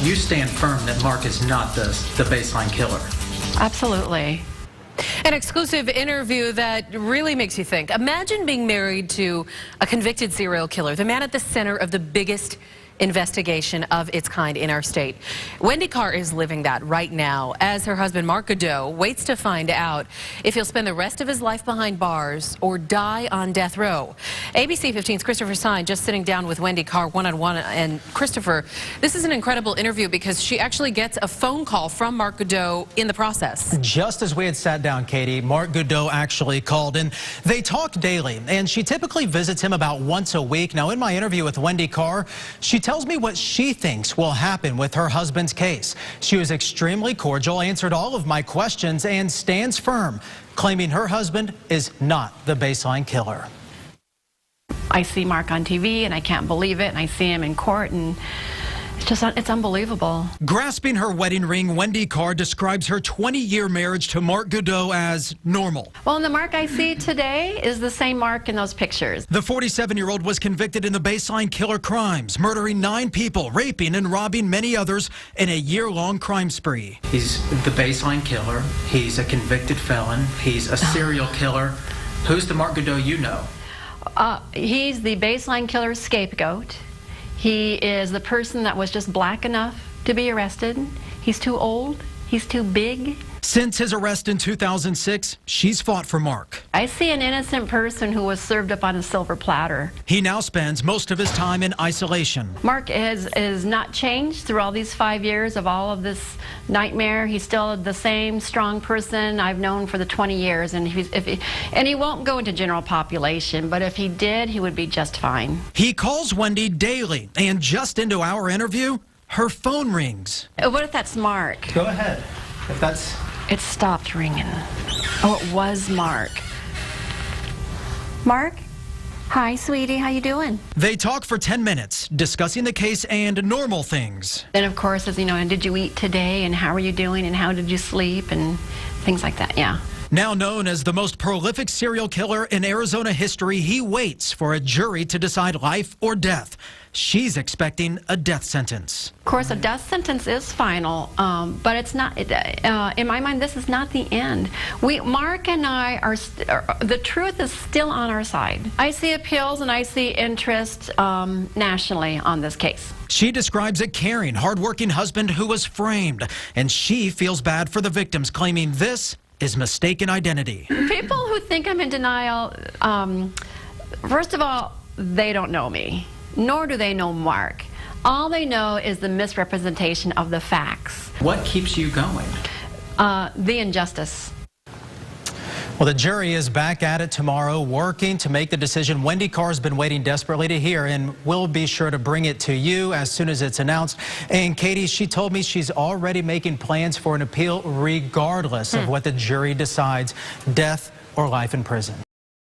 you stand firm that Mark is not the baseline killer. Absolutely. An exclusive interview that really makes you think. Imagine being married to a convicted serial killer, the man at the center of the biggest investigation of its kind in our state. Wendy Carr is living that right now as her husband Mark Goudeau waits to find out if he'll spend the rest of his life behind bars or die on death row. ABC15's Christopher Stein just sitting down with Wendy Carr one-on-one. And Christopher, this is an incredible interview because she actually gets a phone call from Mark Goudeau in the process. Just as we had sat down, Katie, Mark Goudeau actually called in. They talk daily, and she typically visits him about once a week. Now, in my interview with Wendy Carr, she tells me what she thinks will happen with her husband's case. She was extremely cordial, answered all of my questions, and stands firm, claiming her husband is not the baseline killer. I see Mark on TV, and I can't believe it, and I see him in court, and it's unbelievable. Grasping her wedding ring, Wendy Carr describes her 20-year marriage to Mark Goudeau as normal. Well, and the Mark I see today is the same Mark in those pictures. The 47-year-old was convicted in the baseline killer crimes, murdering 9 people, raping and robbing many others in a year-long crime spree. He's the baseline killer. He's a convicted felon. He's a serial killer. Who's the Mark Goudeau you know? He's the baseline killer scapegoat. He is the person that was just black enough to be arrested. He's too old. He's too big. Since his arrest in 2006, she's fought for Mark. I see an innocent person who was served up on a silver platter. He now spends most of his time in isolation. Mark is not changed through all these 5 years of all of this nightmare. He's still the same strong person I've known for the 20 years, and he won't go into general population, but if he did, he would be just fine. He calls Wendy daily, and just into our interview, her phone rings. What if that's Mark? Go ahead. If that's... It stopped ringing. Oh, it was Mark. Mark? Hi, sweetie. How you doing? They talk for 10 minutes, discussing the case and normal things. Then, of course, as you know, and did you eat today, and how are you doing, and how did you sleep, and things like that, yeah. Now known as the most prolific serial killer in Arizona history, he waits for a jury to decide life or death. She's expecting a death sentence. Of course, a death sentence is final, but it's not. In my mind, this is not the end. Mark and I are. The truth is still on our side. I see appeals and I see interest nationally on this case. She describes a caring, hardworking husband who was framed, and she feels bad for the victims, claiming this is mistaken identity. People who think I'm in denial, first of all, they don't know me, nor do they know Mark. All they know is the misrepresentation of the facts. What keeps you going? The injustice. Well, the jury is back at it tomorrow, working to make the decision Wendy Carr's been waiting desperately to hear, and we'll be sure to bring it to you as soon as it's announced. And Katie, she told me she's already making plans for an appeal regardless of what the jury decides, death or life in prison.